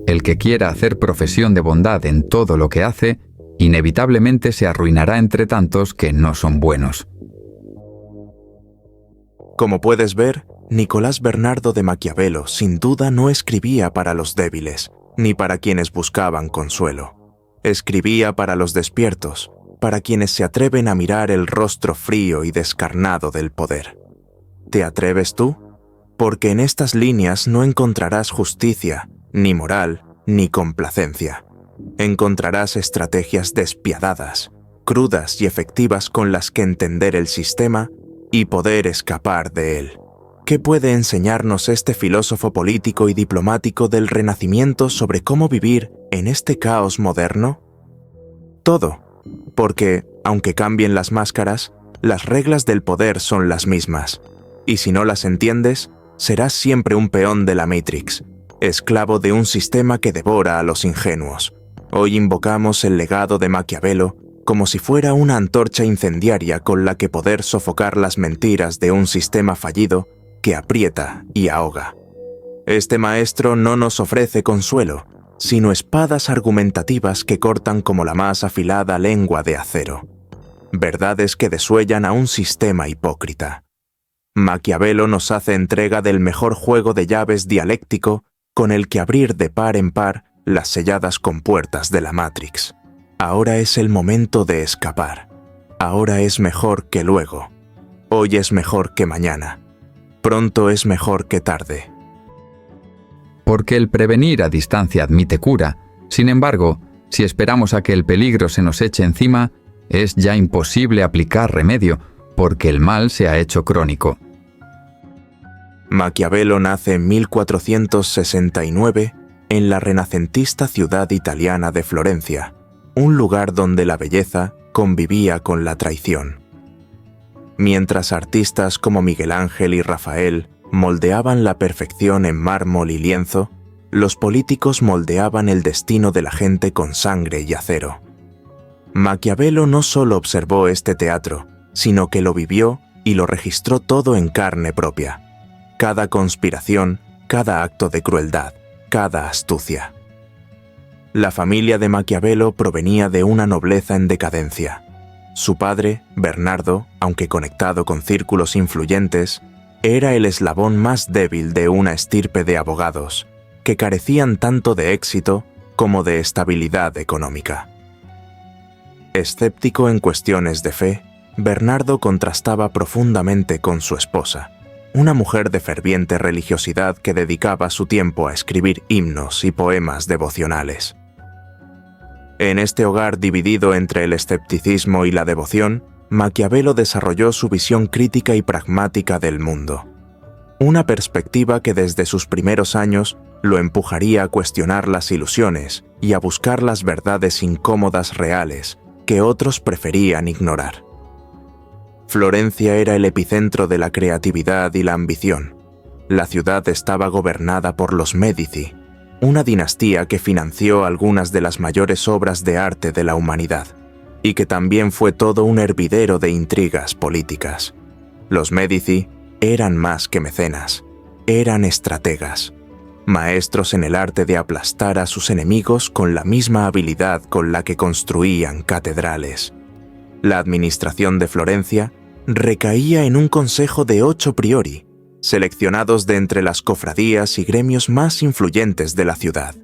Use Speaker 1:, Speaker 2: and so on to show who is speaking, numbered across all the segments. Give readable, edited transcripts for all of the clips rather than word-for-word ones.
Speaker 1: El que quiera hacer profesión de bondad en todo lo que hace, inevitablemente se arruinará entre tantos que no son buenos.
Speaker 2: Como puedes ver, Nicolás Bernardo de Maquiavelo sin duda no escribía para los débiles, ni para quienes buscaban consuelo. Escribía para los despiertos, para quienes se atreven a mirar el rostro frío y descarnado del poder. ¿Te atreves tú? Porque en estas líneas no encontrarás justicia, ni moral, ni complacencia. Encontrarás estrategias despiadadas, crudas y efectivas con las que entender el sistema y poder escapar de él. ¿Qué puede enseñarnos este filósofo político y diplomático del Renacimiento sobre cómo vivir en este caos moderno? Todo, porque, aunque cambien las máscaras, las reglas del poder son las mismas, y si no las entiendes, serás siempre un peón de la Matrix, esclavo de un sistema que devora a los ingenuos. Hoy invocamos el legado de Maquiavelo como si fuera una antorcha incendiaria con la que poder sofocar las mentiras de un sistema fallido que aprieta y ahoga. Este maestro no nos ofrece consuelo, sino espadas argumentativas que cortan como la más afilada lengua de acero. Verdades que desuellan a un sistema hipócrita. Maquiavelo nos hace entrega del mejor juego de llaves dialéctico con el que abrir de par en par las selladas compuertas de la Matrix. Ahora es el momento de escapar. Ahora es mejor que luego. Hoy es mejor que mañana. Pronto es mejor que tarde.
Speaker 1: Porque el prevenir a distancia admite cura. Sin embargo, si esperamos a que el peligro se nos eche encima, es ya imposible aplicar remedio, porque el mal se ha hecho crónico.
Speaker 2: Maquiavelo nace en 1469 en la renacentista ciudad italiana de Florencia, un lugar donde la belleza convivía con la traición. Mientras artistas como Miguel Ángel y Rafael moldeaban la perfección en mármol y lienzo, los políticos moldeaban el destino de la gente con sangre y acero. Maquiavelo no solo observó este teatro, sino que lo vivió y lo registró todo en carne propia. Cada conspiración, cada acto de crueldad, cada astucia. La familia de Maquiavelo provenía de una nobleza en decadencia. Su padre, Bernardo, aunque conectado con círculos influyentes, era el eslabón más débil de una estirpe de abogados, que carecían tanto de éxito como de estabilidad económica. Escéptico en cuestiones de fe, Bernardo contrastaba profundamente con su esposa, una mujer de ferviente religiosidad que dedicaba su tiempo a escribir himnos y poemas devocionales. En este hogar dividido entre el escepticismo y la devoción, Maquiavelo desarrolló su visión crítica y pragmática del mundo. Una perspectiva que desde sus primeros años lo empujaría a cuestionar las ilusiones y a buscar las verdades incómodas reales que otros preferían ignorar. Florencia era el epicentro de la creatividad y la ambición. La ciudad estaba gobernada por los Médici, una dinastía que financió algunas de las mayores obras de arte de la humanidad, y que también fue todo un hervidero de intrigas políticas. Los Médici eran más que mecenas, eran estrategas, maestros en el arte de aplastar a sus enemigos con la misma habilidad con la que construían catedrales. La administración de Florencia recaía en un consejo de 8 priori, seleccionados de entre las cofradías y gremios más influyentes de la ciudad.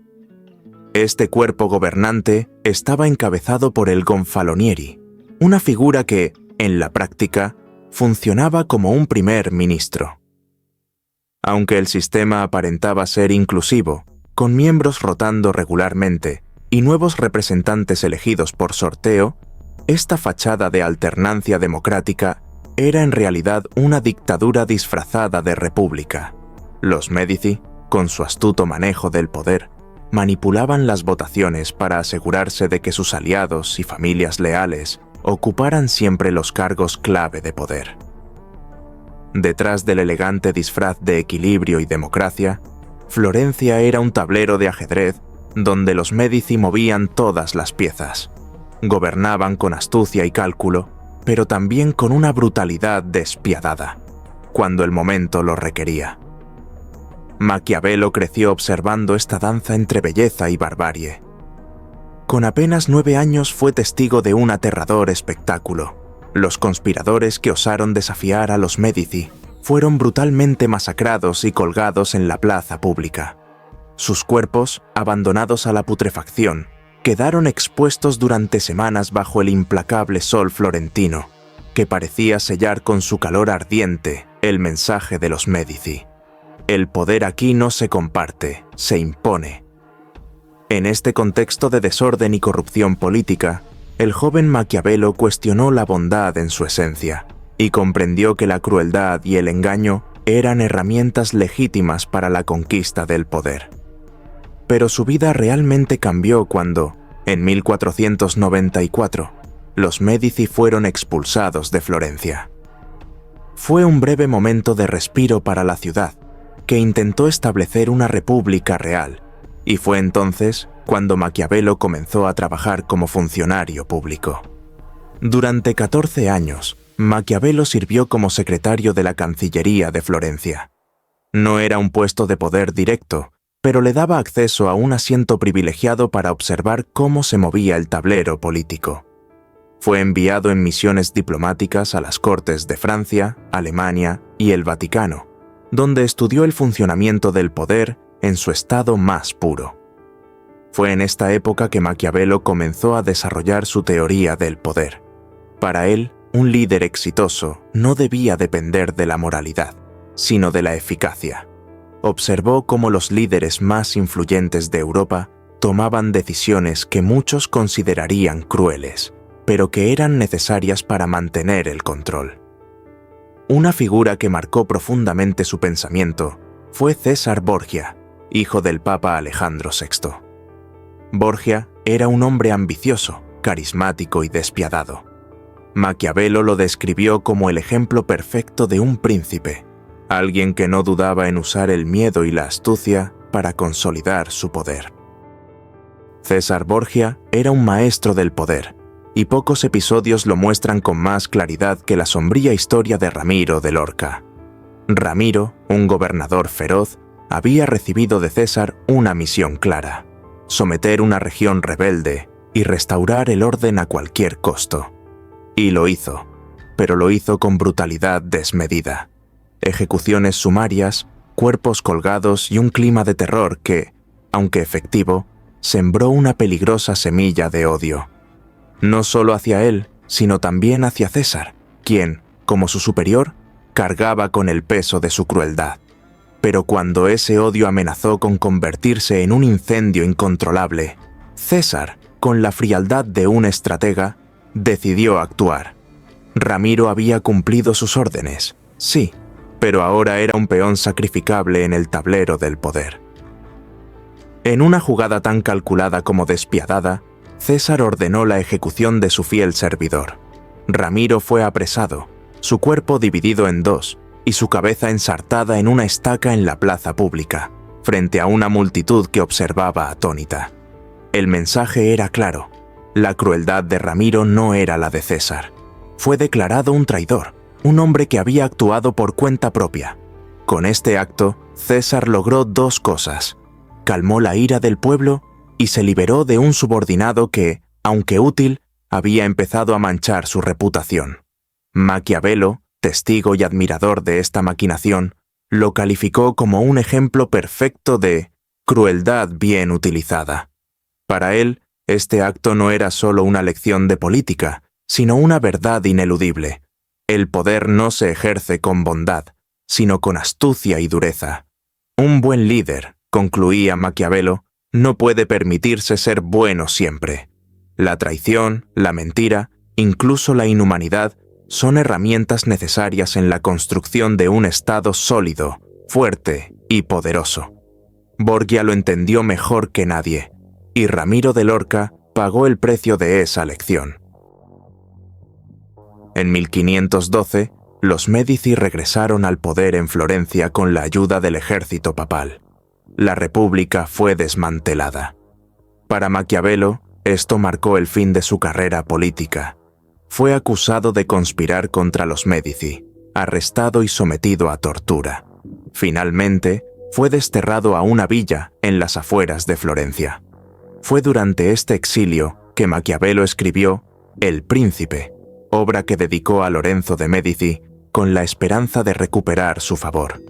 Speaker 2: Este cuerpo gobernante estaba encabezado por el gonfalonieri, una figura que, en la práctica, funcionaba como un primer ministro. Aunque el sistema aparentaba ser inclusivo, con miembros rotando regularmente y nuevos representantes elegidos por sorteo, esta fachada de alternancia democrática era en realidad una dictadura disfrazada de república. Los Médici, con su astuto manejo del poder, manipulaban las votaciones para asegurarse de que sus aliados y familias leales ocuparan siempre los cargos clave de poder. Detrás del elegante disfraz de equilibrio y democracia, Florencia era un tablero de ajedrez donde los Médici movían todas las piezas. Gobernaban con astucia y cálculo, pero también con una brutalidad despiadada, cuando el momento lo requería. Maquiavelo creció observando esta danza entre belleza y barbarie. Con apenas 9 años fue testigo de un aterrador espectáculo. Los conspiradores que osaron desafiar a los Médici fueron brutalmente masacrados y colgados en la plaza pública. Sus cuerpos, abandonados a la putrefacción, quedaron expuestos durante semanas bajo el implacable sol florentino, que parecía sellar con su calor ardiente el mensaje de los Médici. El poder aquí no se comparte, se impone. En este contexto de desorden y corrupción política, el joven Maquiavelo cuestionó la bondad en su esencia y comprendió que la crueldad y el engaño eran herramientas legítimas para la conquista del poder. Pero su vida realmente cambió cuando, en 1494, los Médici fueron expulsados de Florencia. Fue un breve momento de respiro para la ciudad, que intentó establecer una república real, y fue entonces cuando Maquiavelo comenzó a trabajar como funcionario público. Durante 14 años, Maquiavelo sirvió como secretario de la Cancillería de Florencia. No era un puesto de poder directo, pero le daba acceso a un asiento privilegiado para observar cómo se movía el tablero político. Fue enviado en misiones diplomáticas a las cortes de Francia, Alemania y el Vaticano, donde estudió el funcionamiento del poder en su estado más puro. Fue en esta época que Maquiavelo comenzó a desarrollar su teoría del poder. Para él, un líder exitoso no debía depender de la moralidad, sino de la eficacia. Observó cómo los líderes más influyentes de Europa tomaban decisiones que muchos considerarían crueles, pero que eran necesarias para mantener el control. Una figura que marcó profundamente su pensamiento fue César Borgia, hijo del Papa Alejandro VI. Borgia era un hombre ambicioso, carismático y despiadado. Maquiavelo lo describió como el ejemplo perfecto de un príncipe, alguien que no dudaba en usar el miedo y la astucia para consolidar su poder. César Borgia era un maestro del poder, y pocos episodios lo muestran con más claridad que la sombría historia de Ramiro de Lorca. Ramiro, un gobernador feroz, había recibido de César una misión clara: someter una región rebelde y restaurar el orden a cualquier costo. Y lo hizo, pero lo hizo con brutalidad desmedida. Ejecuciones sumarias, cuerpos colgados y un clima de terror que, aunque efectivo, sembró una peligrosa semilla de odio. No solo hacia él, sino también hacia César, quien, como su superior, cargaba con el peso de su crueldad. Pero cuando ese odio amenazó con convertirse en un incendio incontrolable, César, con la frialdad de un estratega, decidió actuar. Ramiro había cumplido sus órdenes, sí, pero ahora era un peón sacrificable en el tablero del poder. En una jugada tan calculada como despiadada, César ordenó la ejecución de su fiel servidor. Ramiro fue apresado, su cuerpo dividido en dos y su cabeza ensartada en una estaca en la plaza pública, frente a una multitud que observaba atónita. El mensaje era claro: la crueldad de Ramiro no era la de César. Fue declarado un traidor, un hombre que había actuado por cuenta propia. Con este acto, César logró dos cosas: calmó la ira del pueblo y se liberó de un subordinado que, aunque útil, había empezado a manchar su reputación. Maquiavelo, testigo y admirador de esta maquinación, lo calificó como un ejemplo perfecto de crueldad bien utilizada. Para él, este acto no era solo una lección de política, sino una verdad ineludible. El poder no se ejerce con bondad, sino con astucia y dureza. Un buen líder, concluía Maquiavelo, no puede permitirse ser bueno siempre. La traición, la mentira, incluso la inhumanidad, son herramientas necesarias en la construcción de un Estado sólido, fuerte y poderoso. Borgia lo entendió mejor que nadie, y Ramiro de Lorca pagó el precio de esa lección. En 1512, los Médici regresaron al poder en Florencia con la ayuda del ejército papal. La república fue desmantelada. Para Maquiavelo, esto marcó el fin de su carrera política. Fue acusado de conspirar contra los Médici, arrestado y sometido a tortura. Finalmente, fue desterrado a una villa en las afueras de Florencia. Fue durante este exilio que Maquiavelo escribió El Príncipe, obra que dedicó a Lorenzo de Médici con la esperanza de recuperar su favor.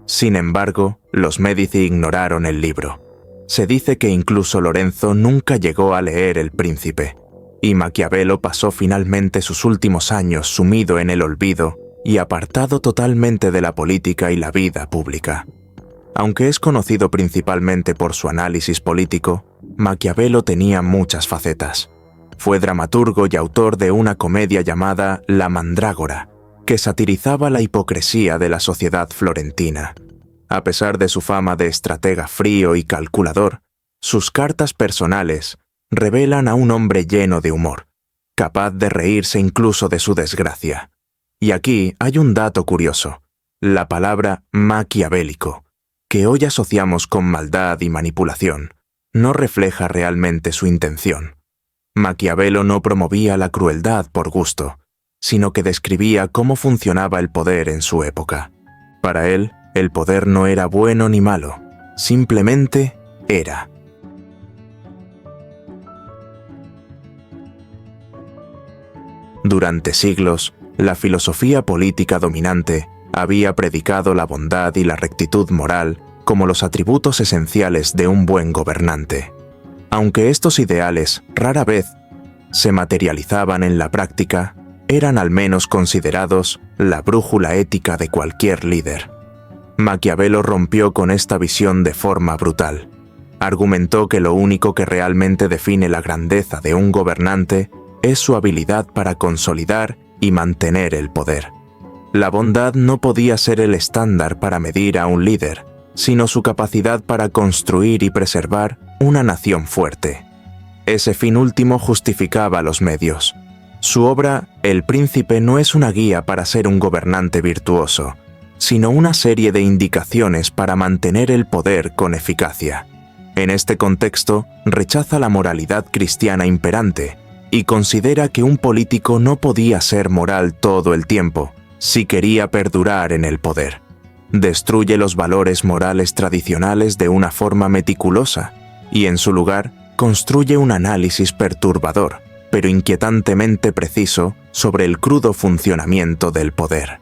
Speaker 2: Sin embargo, los Médici ignoraron el libro. Se dice que incluso Lorenzo nunca llegó a leer El Príncipe, y Maquiavelo pasó finalmente sus últimos años sumido en el olvido y apartado totalmente de la política y la vida pública. Aunque es conocido principalmente por su análisis político, Maquiavelo tenía muchas facetas. Fue dramaturgo y autor de una comedia llamada La Mandrágora, que satirizaba la hipocresía de la sociedad florentina. A pesar de su fama de estratega frío y calculador, sus cartas personales revelan a un hombre lleno de humor, capaz de reírse incluso de su desgracia. Y aquí hay un dato curioso: la palabra maquiavélico, que hoy asociamos con maldad y manipulación, no refleja realmente su intención. Maquiavelo no promovía la crueldad por gusto, sino que describía cómo funcionaba el poder en su época. Para él, el poder no era bueno ni malo, simplemente era. Durante siglos, la filosofía política dominante había predicado la bondad y la rectitud moral como los atributos esenciales de un buen gobernante. Aunque estos ideales rara vez se materializaban en la práctica, eran al menos considerados la brújula ética de cualquier líder. Maquiavelo rompió con esta visión de forma brutal. Argumentó que lo único que realmente define la grandeza de un gobernante es su habilidad para consolidar y mantener el poder. La bondad no podía ser el estándar para medir a un líder, sino su capacidad para construir y preservar una nación fuerte. Ese fin último justificaba los medios. Su obra, El Príncipe, no es una guía para ser un gobernante virtuoso, sino una serie de indicaciones para mantener el poder con eficacia. En este contexto, rechaza la moralidad cristiana imperante y considera que un político no podía ser moral todo el tiempo si quería perdurar en el poder. Destruye los valores morales tradicionales de una forma meticulosa y, en su lugar, construye un análisis perturbador, pero inquietantemente preciso sobre el crudo funcionamiento del poder.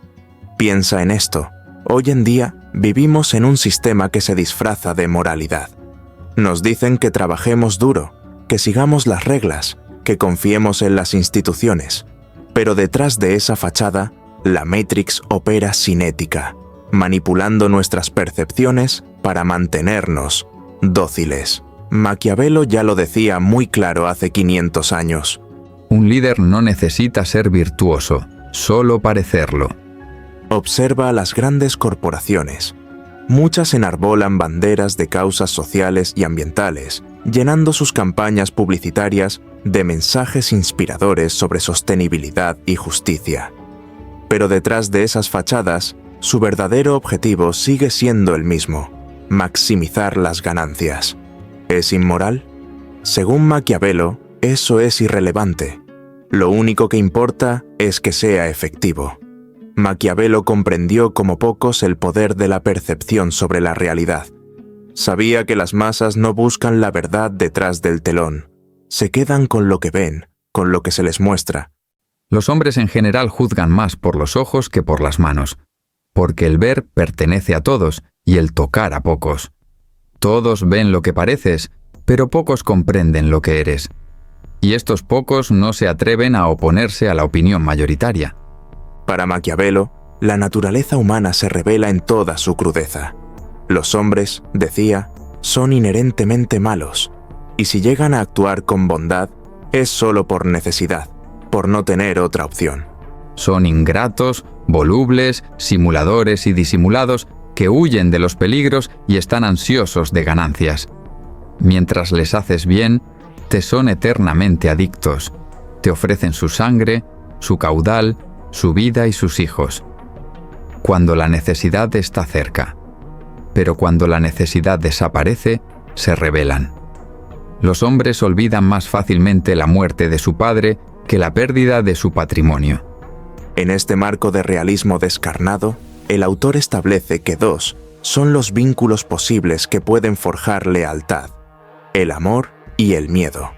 Speaker 2: Piensa en esto. Hoy en día vivimos en un sistema que se disfraza de moralidad. Nos dicen que trabajemos duro, que sigamos las reglas, que confiemos en las instituciones, pero detrás de esa fachada, la Matrix opera sin ética, manipulando nuestras percepciones para mantenernos dóciles. Maquiavelo ya lo decía muy claro hace 500 años.
Speaker 1: Un líder no necesita ser virtuoso, solo parecerlo.
Speaker 2: Observa a las grandes corporaciones. Muchas enarbolan banderas de causas sociales y ambientales, llenando sus campañas publicitarias de mensajes inspiradores sobre sostenibilidad y justicia. Pero detrás de esas fachadas, su verdadero objetivo sigue siendo el mismo: maximizar las ganancias. ¿Es inmoral? Según Maquiavelo, eso es irrelevante. Lo único que importa es que sea efectivo. Maquiavelo comprendió como pocos el poder de la percepción sobre la realidad. Sabía que las masas no buscan la verdad detrás del telón. Se quedan con lo que ven, con lo que se les muestra.
Speaker 1: Los hombres en general juzgan más por los ojos que por las manos, porque el ver pertenece a todos y el tocar a pocos. Todos ven lo que pareces, pero pocos comprenden lo que eres. Y estos pocos no se atreven a oponerse a la opinión mayoritaria.
Speaker 2: Para Maquiavelo, la naturaleza humana se revela en toda su crudeza. Los hombres, decía, son inherentemente malos, y si llegan a actuar con bondad, es solo por necesidad, por no tener otra opción.
Speaker 1: Son ingratos, volubles, simuladores y disimulados que huyen de los peligros y están ansiosos de ganancias. Mientras les haces bien, te son eternamente adictos. Te ofrecen su sangre, su caudal, su vida y sus hijos. Cuando la necesidad está cerca. Pero cuando la necesidad desaparece, se rebelan. Los hombres olvidan más fácilmente la muerte de su padre que la pérdida de su patrimonio.
Speaker 2: En este marco de realismo descarnado, el autor establece que dos son los vínculos posibles que pueden forjar lealtad, el amor y el miedo.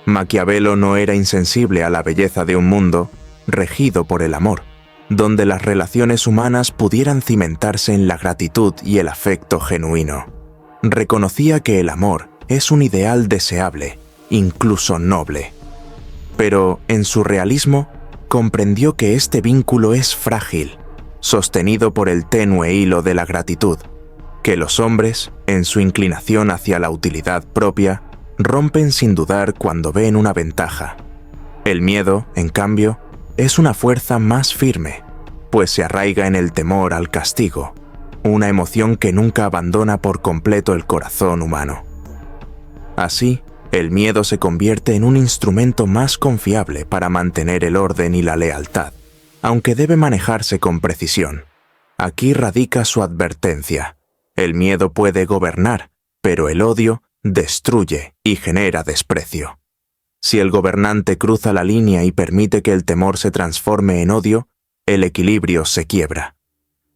Speaker 2: Maquiavelo no era insensible a la belleza de un mundo regido por el amor, donde las relaciones humanas pudieran cimentarse en la gratitud y el afecto genuino. Reconocía que el amor es un ideal deseable, incluso noble. Pero, en su realismo, comprendió que este vínculo es frágil, sostenido por el tenue hilo de la gratitud, que los hombres, en su inclinación hacia la utilidad propia, rompen sin dudar cuando ven una ventaja. El miedo, en cambio, es una fuerza más firme, pues se arraiga en el temor al castigo, una emoción que nunca abandona por completo el corazón humano. Así, el miedo se convierte en un instrumento más confiable para mantener el orden y la lealtad, aunque debe manejarse con precisión. Aquí radica su advertencia. El miedo puede gobernar, pero el odio destruye y genera desprecio. Si el gobernante cruza la línea y permite que el temor se transforme en odio, el equilibrio se quiebra.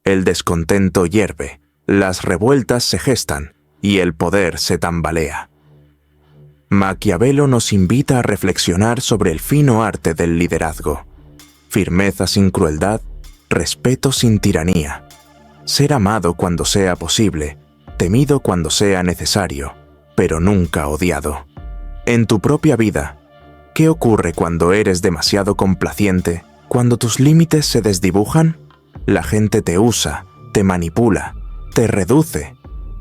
Speaker 2: El descontento hierve, las revueltas se gestan y el poder se tambalea. Maquiavelo nos invita a reflexionar sobre el fino arte del liderazgo. Firmeza sin crueldad, respeto sin tiranía. Ser amado cuando sea posible, temido cuando sea necesario, pero nunca odiado. En tu propia vida, ¿qué ocurre cuando eres demasiado complaciente? ¿Cuando tus límites se desdibujan? La gente te usa, te manipula, te reduce.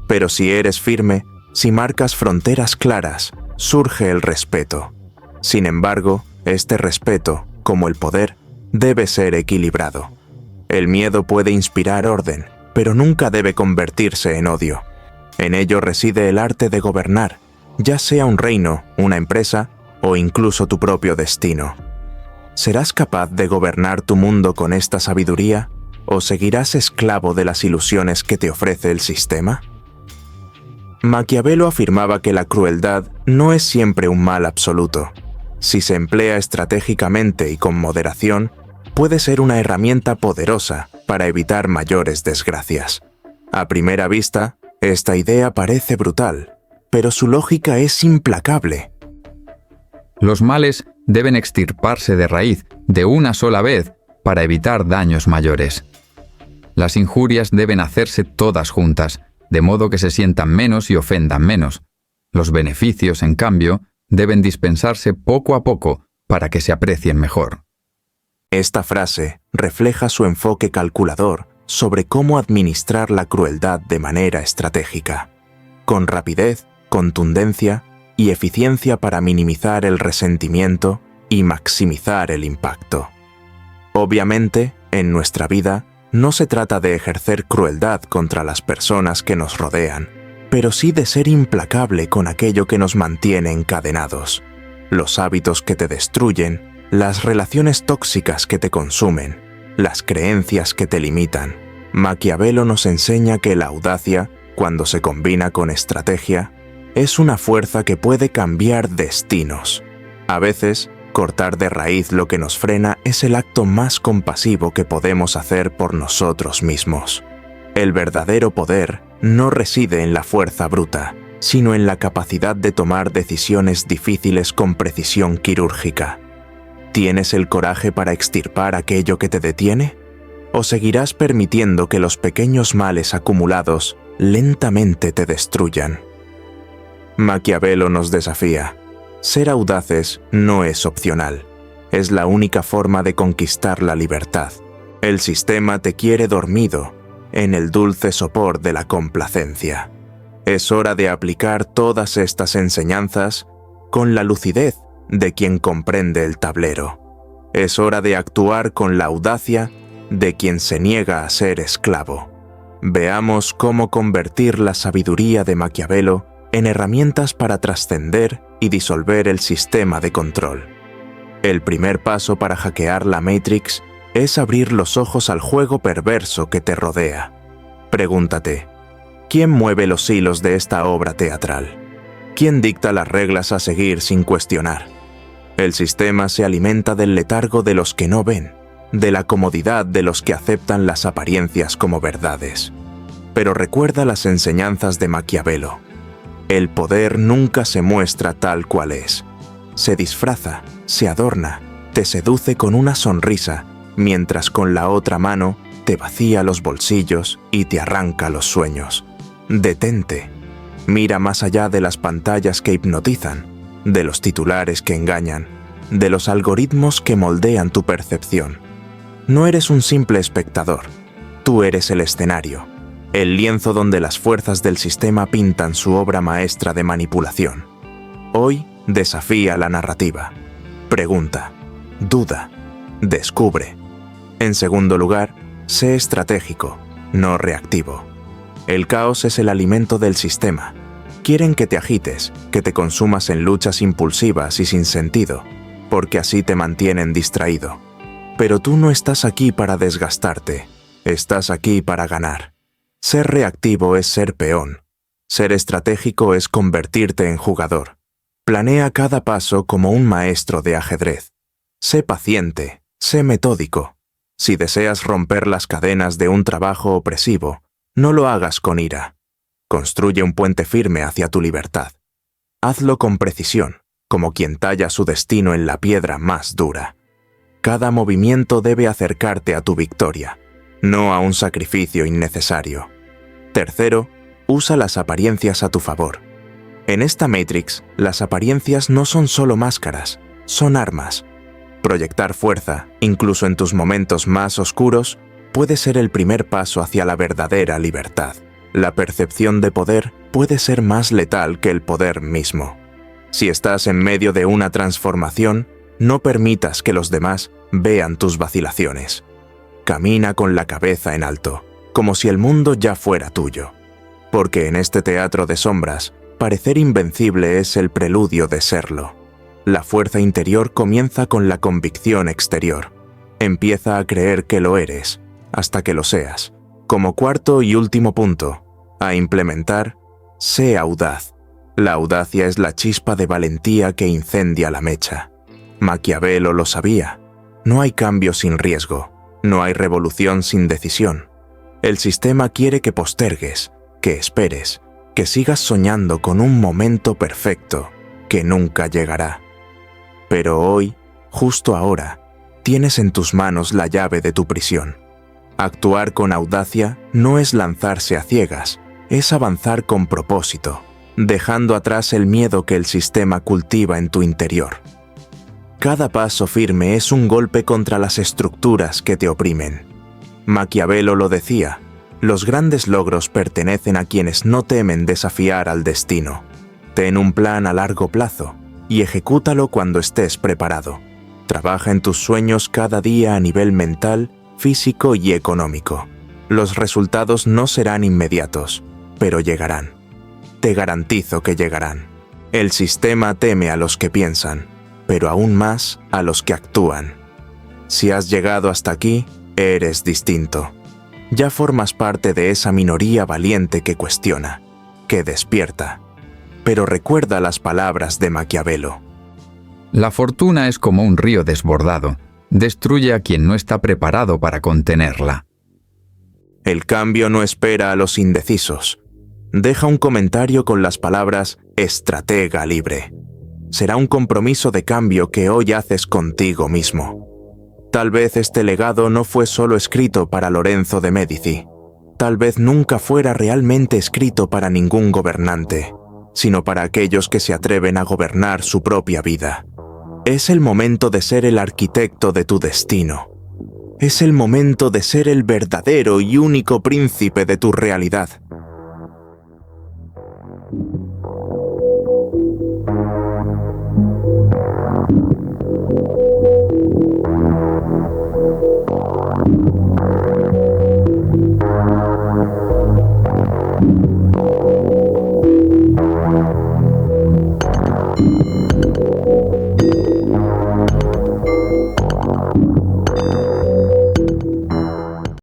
Speaker 2: Pero si eres firme, si marcas fronteras claras, surge el respeto. Sin embargo, este respeto, como el poder, debe ser equilibrado. El miedo puede inspirar orden, pero nunca debe convertirse en odio. En ello reside el arte de gobernar, ya sea un reino, una empresa o incluso tu propio destino. ¿Serás capaz de gobernar tu mundo con esta sabiduría o seguirás esclavo de las ilusiones que te ofrece el sistema? Maquiavelo afirmaba que la crueldad no es siempre un mal absoluto. Si se emplea estratégicamente y con moderación, puede ser una herramienta poderosa para evitar mayores desgracias. A primera vista, esta idea parece brutal, pero su lógica es implacable.
Speaker 1: Los males deben extirparse de raíz, de una sola vez, para evitar daños mayores. Las injurias deben hacerse todas juntas, de modo que se sientan menos y ofendan menos. Los beneficios, en cambio, deben dispensarse poco a poco para que se aprecien mejor.
Speaker 2: Esta frase refleja su enfoque calculador sobre cómo administrar la crueldad de manera estratégica, con rapidez, contundencia y eficiencia para minimizar el resentimiento y maximizar el impacto. Obviamente, en nuestra vida, no se trata de ejercer crueldad contra las personas que nos rodean, pero sí de ser implacable con aquello que nos mantiene encadenados, los hábitos que te destruyen, las relaciones tóxicas que te consumen, las creencias que te limitan. Maquiavelo nos enseña que la audacia, cuando se combina con estrategia, es una fuerza que puede cambiar destinos. A veces, cortar de raíz lo que nos frena es el acto más compasivo que podemos hacer por nosotros mismos. El verdadero poder no reside en la fuerza bruta, sino en la capacidad de tomar decisiones difíciles con precisión quirúrgica. ¿Tienes el coraje para extirpar aquello que te detiene? ¿O seguirás permitiendo que los pequeños males acumulados lentamente te destruyan? Maquiavelo nos desafía. Ser audaces no es opcional. Es la única forma de conquistar la libertad. El sistema te quiere dormido en el dulce sopor de la complacencia. Es hora de aplicar todas estas enseñanzas con la lucidez de quien comprende el tablero. Es hora de actuar con la audacia de quien se niega a ser esclavo. Veamos cómo convertir la sabiduría de Maquiavelo en herramientas para trascender y disolver el sistema de control. El primer paso para hackear la Matrix es abrir los ojos al juego perverso que te rodea. Pregúntate, ¿quién mueve los hilos de esta obra teatral? ¿Quién dicta las reglas a seguir sin cuestionar? El sistema se alimenta del letargo de los que no ven, de la comodidad de los que aceptan las apariencias como verdades. Pero recuerda las enseñanzas de Maquiavelo. El poder nunca se muestra tal cual es. Se disfraza, se adorna, te seduce con una sonrisa, mientras con la otra mano te vacía los bolsillos y te arranca los sueños. Detente. Mira más allá de las pantallas que hipnotizan, de los titulares que engañan, de los algoritmos que moldean tu percepción. No eres un simple espectador. Tú eres el escenario, el lienzo donde las fuerzas del sistema pintan su obra maestra de manipulación. Hoy desafía la narrativa. Pregunta, duda, descubre. En segundo lugar, sé estratégico, no reactivo. El caos es el alimento del sistema. Quieren que te agites, que te consumas en luchas impulsivas y sin sentido, porque así te mantienen distraído. Pero tú no estás aquí para desgastarte, estás aquí para ganar. Ser reactivo es ser peón. Ser estratégico es convertirte en jugador. Planea cada paso como un maestro de ajedrez. Sé paciente, sé metódico. Si deseas romper las cadenas de un trabajo opresivo, no lo hagas con ira. Construye un puente firme hacia tu libertad. Hazlo con precisión, como quien talla su destino en la piedra más dura. Cada movimiento debe acercarte a tu victoria, no a un sacrificio innecesario. Tercero, usa las apariencias a tu favor. En esta Matrix, las apariencias no son solo máscaras, son armas. Proyectar fuerza, incluso en tus momentos más oscuros, puede ser el primer paso hacia la verdadera libertad. La percepción de poder puede ser más letal que el poder mismo. Si estás en medio de una transformación, no permitas que los demás vean tus vacilaciones. Camina con la cabeza en alto, como si el mundo ya fuera tuyo. Porque en este teatro de sombras, parecer invencible es el preludio de serlo. La fuerza interior comienza con la convicción exterior. Empieza a creer que lo eres, hasta que lo seas. Como cuarto y último punto, a implementar, sé audaz. La audacia es la chispa de valentía que incendia la mecha. Maquiavelo lo sabía. No hay cambio sin riesgo, no hay revolución sin decisión. El sistema quiere que postergues, que esperes, que sigas soñando con un momento perfecto que nunca llegará. Pero hoy, justo ahora, tienes en tus manos la llave de tu prisión. Actuar con audacia no es lanzarse a ciegas, es avanzar con propósito, dejando atrás el miedo que el sistema cultiva en tu interior. Cada paso firme es un golpe contra las estructuras que te oprimen. Maquiavelo lo decía, los grandes logros pertenecen a quienes no temen desafiar al destino. Ten un plan a largo plazo y ejecútalo cuando estés preparado. Trabaja en tus sueños cada día a nivel mental, físico y económico. Los resultados no serán inmediatos, pero llegarán. Te garantizo que llegarán. El sistema teme a los que piensan, pero aún más a los que actúan. Si has llegado hasta aquí, eres distinto. Ya formas parte de esa minoría valiente que cuestiona, que despierta. Pero recuerda las palabras de Maquiavelo.
Speaker 1: La fortuna es como un río desbordado. Destruye a quien no está preparado para contenerla.
Speaker 2: El cambio no espera a los indecisos. Deja un comentario con las palabras estratega libre. Será un compromiso de cambio que hoy haces contigo mismo. Tal vez este legado no fue solo escrito para Lorenzo de Médici. Tal vez nunca fuera realmente escrito para ningún gobernante, sino para aquellos que se atreven a gobernar su propia vida. Es el momento de ser el arquitecto de tu destino. Es el momento de ser el verdadero y único príncipe de tu realidad.